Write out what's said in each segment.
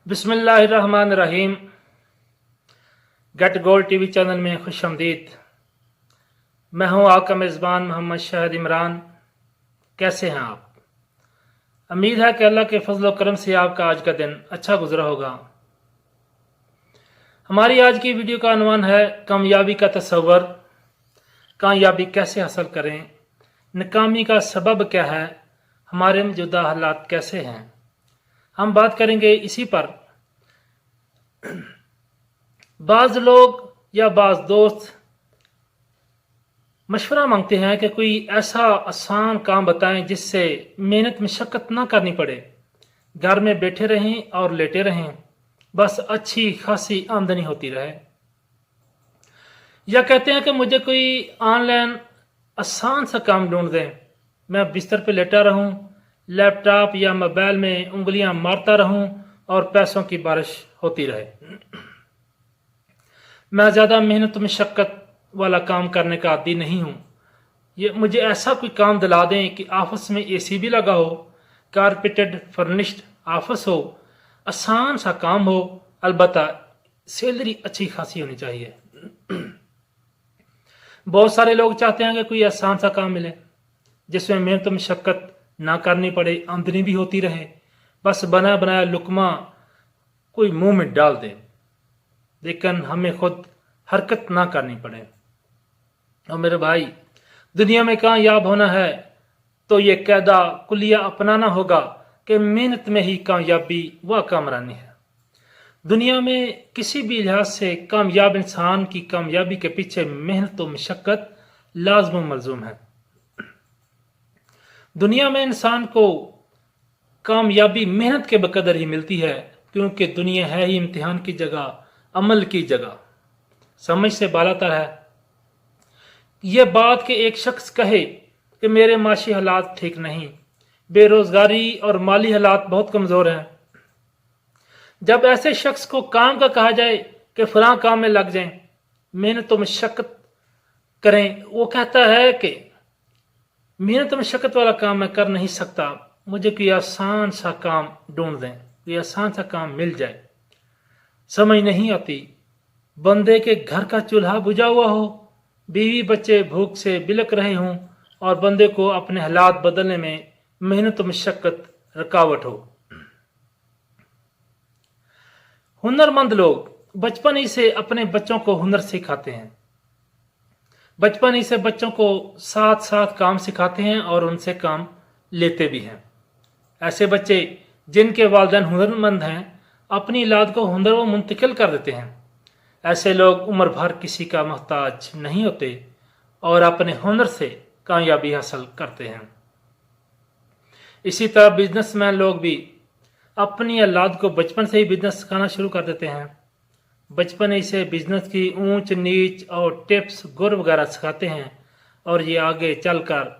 बिस्मिल्लाहिर्रहमानिर्रहीम। Gate gold TV channel में खुश आमदीद। मैं हूं आपका मेज़बान मोहम्मद शाहिद इमरान। कैसे हैं आप? उम्मीद है कि अल्लाह के फजल व करम से आपका आज का दिन अच्छा गुजरा होगा। हमारी आज की वीडियो का अनवान है कामयाबी का तस्वर। कामयाबी कैसे हासिल करें, नाकामी का सबब क्या है, हमारे मौजूदा हालात कैसे हैं, हम बात करेंगे इसी पर। बाज़ लोग या बाज़ दोस्त मशवरा मांगते हैं कि कोई ऐसा आसान काम बताएं जिससे मेहनत मशक्क़त ना करनी पड़े, घर में बैठे रहें और लेटे रहें, बस अच्छी खासी आमदनी होती रहे। या कहते हैं कि मुझे कोई ऑनलाइन आसान सा काम ढूंढ दें, मैं बिस्तर पे लेटा रहूं, लैपटॉप या मोबाइल में उंगलियां मारता रहूं और पैसों की बारिश होती रहे। मैं ज़्यादा मेहनत मशक्क़त वाला काम करने का आदी नहीं हूं। ये मुझे ऐसा कोई काम दिला दें कि ऑफिस में एसी भी लगा हो, कारपेटेड फर्निश्ड ऑफिस हो, आसान सा काम हो, अलबत्ता सैलरी अच्छी खासी होनी चाहिए। बहुत सारे लोग चाहते हैं कि कोई आसान सा काम मिले जिसमें मेहनत मशक्क़त ना करनी पड़े, आमदनी भी होती रहे, बस बना बनाया लुकमा कोई मुंह में डाल दे, लेकिन हमें खुद हरकत ना करनी पड़े। और मेरे भाई, दुनिया में कामयाब होना है तो ये कायदा कुलिया अपनाना होगा कि मेहनत में ही कामयाबी व कामरानी है। दुनिया में किसी भी लिहाज से कामयाब इंसान की कामयाबी के पीछे मेहनत व मशक्क़त लाज़िम व मलज़ूम है। दुनिया में इंसान को कामयाबी मेहनत के बकदर ही मिलती है, क्योंकि दुनिया है ही इम्तिहान की जगह, अमल की जगह, समझ से बालातर है। यह बात कि एक शख्स कहे कि मेरे माशी हालात ठीक नहीं, बेरोजगारी और माली हालात बहुत कमज़ोर हैं, जब ऐसे शख्स को काम का कहा जाए कि फलां काम में लग जाएं, मेहनत व मशक्क़त करें, वो कहता है कि मेहनत मशक्क़त वाला काम मैं कर नहीं सकता, मुझे कोई आसान सा काम ढूंढ दें, कोई आसान सा काम मिल जाए। समझ नहीं आती, बंदे के घर का चूल्हा बुझा हुआ हो, बीवी बच्चे भूख से बिलक रहे हों और बंदे को अपने हालात बदलने में मेहनत मशक्क़त रुकावट हो। हुनरमंद लोग बचपन ही से अपने बच्चों को हुनर सिखाते हैं, बचपन ही से बच्चों को साथ साथ काम सिखाते हैं और उनसे काम लेते भी हैं। ऐसे बच्चे जिनके वालिदैन हुनरमंद हैं अपनी औलाद को हुनर व मुंतकिल कर देते हैं। ऐसे लोग उम्र भर किसी का मोहताज नहीं होते और अपने हुनर से कामयाबी हासिल करते हैं। इसी तरह बिजनेसमैन लोग भी अपनी औलाद को बचपन से ही बिजनेस सिखाना शुरू कर देते हैं। बचपन ही से बिजनेस की ऊंच नीच और टिप्स गुर वगैरह सिखाते हैं और ये आगे चलकर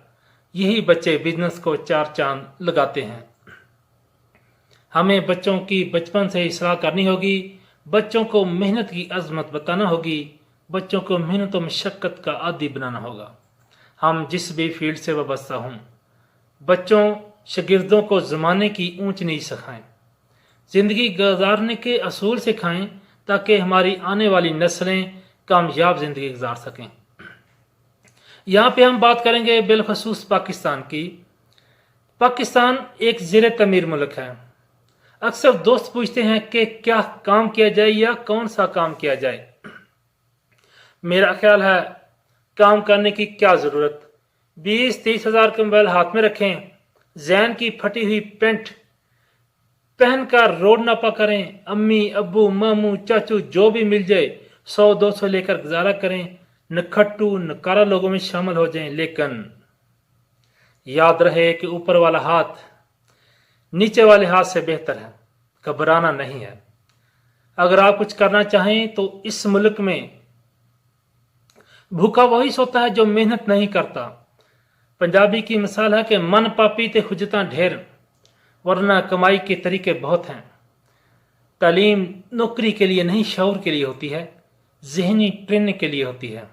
यही बच्चे बिजनेस को चार चांद लगाते हैं। हमें बच्चों की बचपन से ही सलाह करनी होगी, बच्चों को मेहनत की अजमत बताना होगी, बच्चों को मेहनत और मशक्क़त का आदी बनाना होगा। हम जिस भी फील्ड से वाबस्ता हों, बच्चों शागिर्दों को ज़माने की ऊंच नीच सिखाएं, ज़िंदगी गुजारने के असूल सिखाएं, ताकि हमारी आने वाली नस्लें कामयाब ज़िंदगी गुजार सकें। यहाँ पे हम बात करेंगे बिलखसूस पाकिस्तान की। पाकिस्तान एक ज़ेर तमीर मुल्क है। अक्सर दोस्त पूछते हैं कि क्या काम किया जाए या कौन सा काम किया जाए। मेरा ख्याल है काम करने की क्या ज़रूरत, 20-30 हज़ार के मोबाइल हाथ में रखें, जैन की फटी हुई पेंट पहनकर रोड नापा करें, अम्मी अब्बू मामू चाचू जो भी मिल जाए 100-200 लेकर गुजारा करें, नखट्टू नकारा लोगों में शामिल हो जाएं, लेकिन याद रहे कि ऊपर वाला हाथ नीचे वाले हाथ से बेहतर है, घबराना नहीं है। अगर आप कुछ करना चाहें तो इस मुल्क में भूखा वही सोता है जो मेहनत नहीं करता। पंजाबी की मिसाल है कि मन पापी ते खुजता ढेर, वरना कमाई के तरीके बहुत हैं। तालीम नौकरी के लिए नहीं, शऊर के लिए होती है, जहनी ट्रेनिंग के लिए होती है।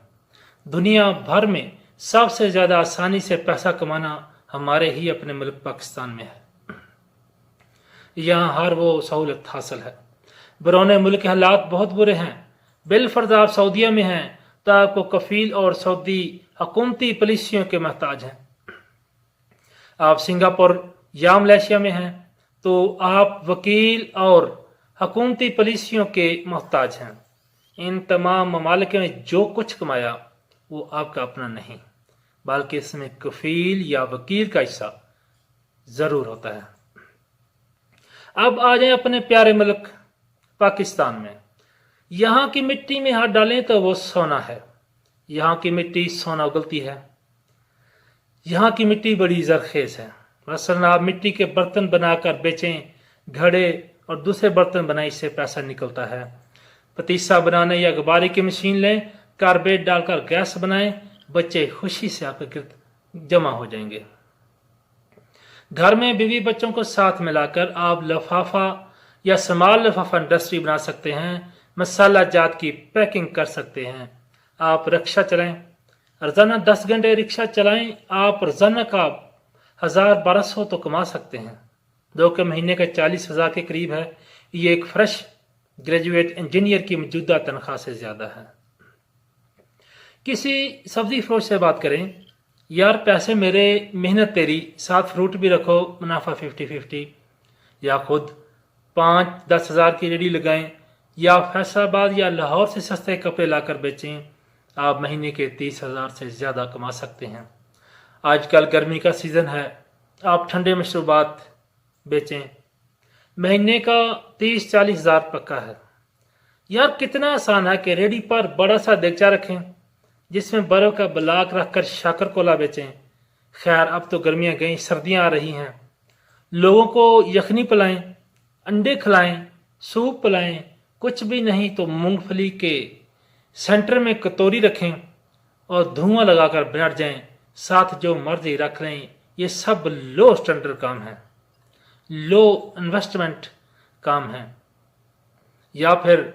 दुनिया भर में सबसे ज़्यादा आसानी से पैसा कमाना हमारे ही अपने मुल्क पाकिस्तान में है। यहाँ हर वो सहूलत हासिल है। बैरून मुल्क के हालात बहुत बुरे हैं। बिलफर्ज आप सऊदीया में हैं तो आपको कफील और सऊदी हुकूमती पॉलिसियों के मोहताज हैं। आप सिंगापुर या मलेशिया में हैं तो आप वकील और हुकूमती पॉलिसियों के मोहताज हैं। इन तमाम ममालिक में जो कुछ कमाया वो आपका अपना नहीं, बल्कि इसमें कफील या वकील का हिस्सा ज़रूर होता है। अब आ जाए अपने प्यारे मुल्क पाकिस्तान में। यहाँ की मिट्टी में हाथ डालें तो वो सोना है। यहाँ की मिट्टी सोना उगलती है। यहाँ की मिट्टी बड़ी जरखेज है। मसलन आप मिट्टी के बर्तन बनाकर बेचें, घड़े और दूसरे बर्तन बनाए, इससे पैसा निकलता है। पतीसा बनाने या गुब्बारे की मशीन लें, कार्बेट डालकर गैस बनाएं, बच्चे खुशी से आपके गिर्द जमा हो जाएंगे। घर में बीवी बच्चों को साथ मिलाकर आप लिफाफा या स्मॉल लिफाफा इंडस्ट्री बना सकते हैं। मसाला जात की पैकिंग कर सकते हैं। आप रिक्शा चलाएं, रोजाना 10 घंटे रिक्शा चलाएं, आप रोजाना का 1000-1200 तो कमा सकते हैं। 2 के महीने का 40,000 के करीब है। ये एक फ्रेश ग्रेजुएट इंजीनियर की मौजूदा तनख्वाह से ज्यादा है। किसी सब्जी फरोश से बात करें, यार पैसे मेरे, मेहनत तेरी, साथ फ्रूट भी रखो, मुनाफा 50-50। या खुद 5-10 हज़ार की रेडी लगाएं, या फैसलाबाद या लाहौर से सस्ते कपड़े लाकर बेचें। आप महीने के 30,000 से ज़्यादा कमा सकते हैं। आजकल गर्मी का सीज़न है, आप ठंडे मशरूबात बेचें, महीने का 30-40 हज़ार पक्का है। यार कितना आसान है कि रेडी पर बड़ा सा देगचा रखें जिसमें बर्फ का ब्लाक रखकर शाकर कोला बेचें। खैर अब तो गर्मियां गई, सर्दियां आ रही हैं। लोगों को यखनी पिलाएं, अंडे खिलाएं, सूप पिलाएं, कुछ भी नहीं तो मूंगफली के सेंटर में कटोरी रखें और धुआं लगाकर बैठ जाएं, साथ जो मर्जी रख लें। ये सब लो स्टैंडर्ड काम है, लो इन्वेस्टमेंट काम है। या फिर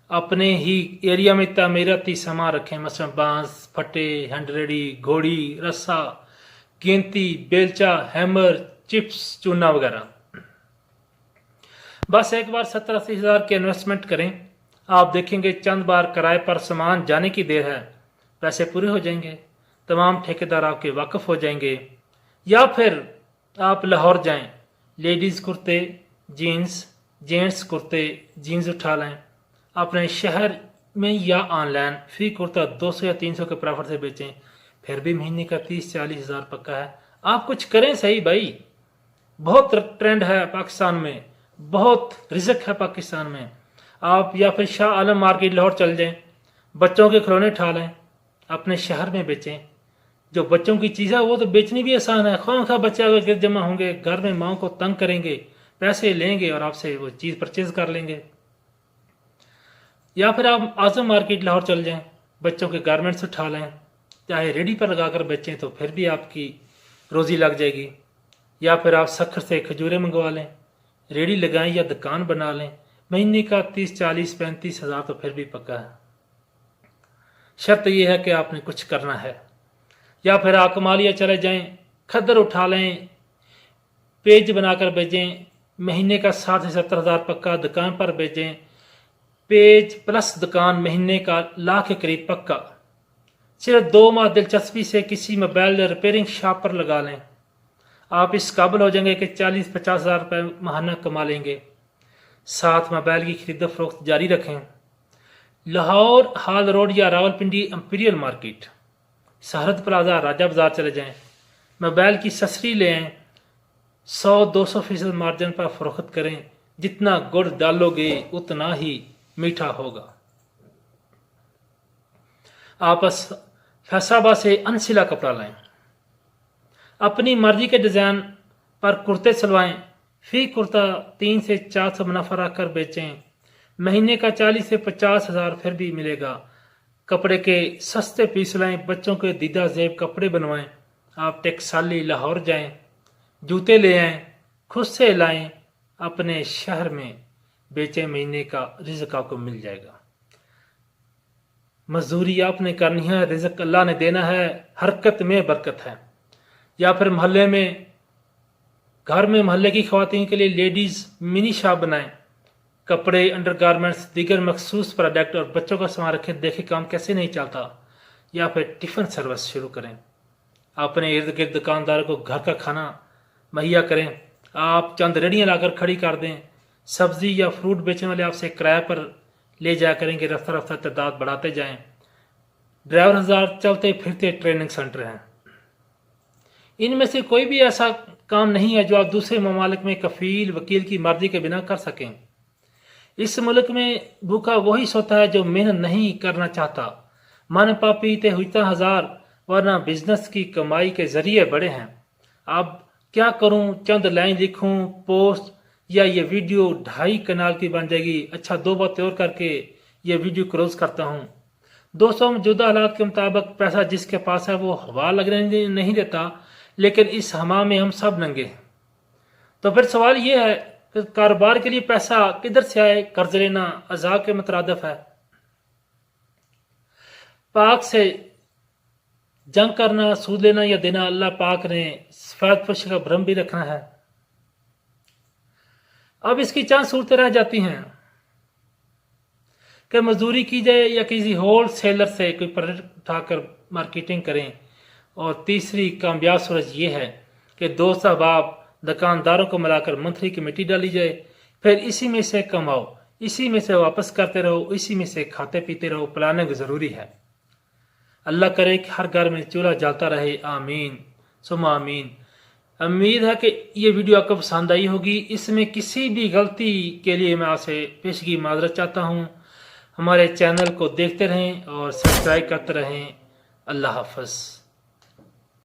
अपने ही एरिया में तामीराती सामान रखें, मसलन बांस, फटे, हैंडरेडी, घोड़ी, रस्सा, गेंती, बेलचा, हैमर, चिप्स, चूना वगैरह। बस एक बार 70-80 हज़ार के इन्वेस्टमेंट करें, आप देखेंगे चंद बार किराए पर सामान जाने की देर है, पैसे पूरे हो जाएंगे, तमाम ठेकेदार आपके वाकिफ हो जाएंगे। या फिर आप लाहौर जाएं, लेडीज़ कुर्ते जीन्स, जेंट्स कुर्ते जीन्स उठा लें, अपने शहर में या ऑनलाइन फी कुर्ता 200 या 300 के प्रॉफिट से बेचें, फिर भी महीने का 30-40 हज़ार पक्का है। आप कुछ करें सही भाई, बहुत ट्रेंड है पाकिस्तान में, बहुत रिज़्क है पाकिस्तान में। आप या फिर शाह आलम मार्केट लाहौर चल जाएं, बच्चों के खिलौने उठा लें, अपने शहर में बेचें। जो बच्चों की चीज़ है वो तो बेचनी भी आसान है। खा बच्चे अगर गिर जमा होंगे, घर में माओ को तंग करेंगे, पैसे लेंगे और आपसे वो चीज़ परचेज कर लेंगे। या फिर आप आजम मार्केट लाहौर चल जाएं, बच्चों के गारमेंट्स उठा लें, चाहे रेडी पर लगाकर बेचें तो फिर भी आपकी रोज़ी लग जाएगी। या फिर आप सखर से खजूरें मंगवा लें, रेडी लगाएं या दुकान बना लें, महीने का 30-40-35 हज़ार तो फिर भी पक्का है। शर्त यह है कि आपने कुछ करना है। या फिर आप कमालिया चले जाएं, खद्दर उठा लें, पेज बनाकर बेचें, महीने का 60 से 70 हज़ार पक्का, दुकान पर बेचें, पेज प्लस दुकान महीने का 1 लाख के करीब पक्का। सिर्फ 2 माह दिलचस्पी से किसी मोबाइल रिपेयरिंग शॉप पर लगा लें, आप इस काबिल हो जाएंगे कि 40-50 हज़ार रुपये माहाना कमा लेंगे। साथ मोबाइल की खरीद फरोख्त जारी रखें। लाहौर हाल रोड या रावलपिंडी इंपीरियल मार्केट, सरहद प्लाजा, राजा बाजार चले जाएं, मोबाइल की सस्ती ले आएं, 100-200% मार्जिन पर फरोख्त करें। जितना गुड़ डालोगे उतना ही मीठा होगा। आप फैसलाबाद से अनसिला कपड़ा लाएं, अपनी मर्जी के डिज़ाइन पर कुर्ते सिलवाएं, फी कुर्ता 300 से 400 मुनाफा रखकर बेचें, महीने का 40 से 50 हज़ार फिर भी मिलेगा। कपड़े के सस्ते पीस लाएं, बच्चों के दीदा जेब कपड़े बनवाएं। आप टेक्साली लाहौर जाएं, जूते ले आएं, खुद से लाएं, अपने शहर में बेचें, महीने का रिज़्क आपको मिल जाएगा। मजदूरी आपने करनी है, रिज़्क अल्लाह ने देना है, हरकत में बरकत है। या फिर मोहल्ले में घर में मोहल्ले की ख़वातीन के लिए लेडीज़ मिनी शॉप बनाएं, कपड़े, अंडरगारमेंट्स, दीगर मखसूस प्रोडक्ट और बच्चों का सामान रखें। देखें काम कैसे नहीं चलता। या फिर टिफ़िन सर्विस शुरू करें। अपने इर्द गिर्द दुकानदारों को घर का खाना मुहैया करें। आप चंद रेडियाँ लाकर खड़ी कर दें। सब्ज़ी या फ्रूट बेचने वाले आपसे किराए पर ले जाया करेंगे। रफ्ता रफ्ता तादाद बढ़ाते जाएं। ड्राइवर हजार चलते फिरते ट्रेनिंग सेंटर हैं। इनमें से कोई भी ऐसा काम नहीं है जो आप दूसरे ममालिक में कफील वकील की मर्जी के बिना कर सकें। इस मुल्क में भूखा वही सोता है जो मेहनत नहीं करना चाहता। मन पापी ते हुईता हजार, वरना बिजनेस की कमाई के जरिए बड़े हैं। अब क्या करूं, चंद लाइन लिखूं पोस्ट, या ये वीडियो 2.5 कनाल की बन जाएगी। अच्छा, 2 बातें और करके ये वीडियो क्लोज करता हूं। दोस्तों, मौजूदा हालात के मुताबिक पैसा जिसके पास है वो हवा लगने नहीं देता, लेकिन इस हवा में हम सब नंगे हैं। तो फिर सवाल ये है कि कारोबार के लिए पैसा किधर से आए? कर्ज लेना अज़ाब के मुतरादिफ है। पाक से जंग करना, सूद लेना या देना, अल्लाह पाक ने सफेद पोशी का भ्रम भी रखना है। अब इसकी चंद सूरतें रह जाती हैं कि मजदूरी की जाए या किसी होल सेलर से कोई प्रोडक्ट उठाकर मार्केटिंग करें। और तीसरी कामयाब सूरत यह है कि दोस्त अहबाब दुकानदारों को मिलाकर मंथली कमेटी डाली जाए, फिर इसी में से कमाओ, इसी में से वापस करते रहो, इसी में से खाते पीते रहो। प्लानिंग ज़रूरी है। अल्लाह करे कि हर घर में चूल्हा जलता रहे। आमीन सुम्मा आमीन। उम्मीद है कि ये वीडियो आपको पसंद आई होगी। इसमें किसी भी गलती के लिए मैं आपसे पेशगी माजरत चाहता हूँ। हमारे चैनल को देखते रहें और सब्सक्राइब करते रहें। अल्लाह हाफ़िज़।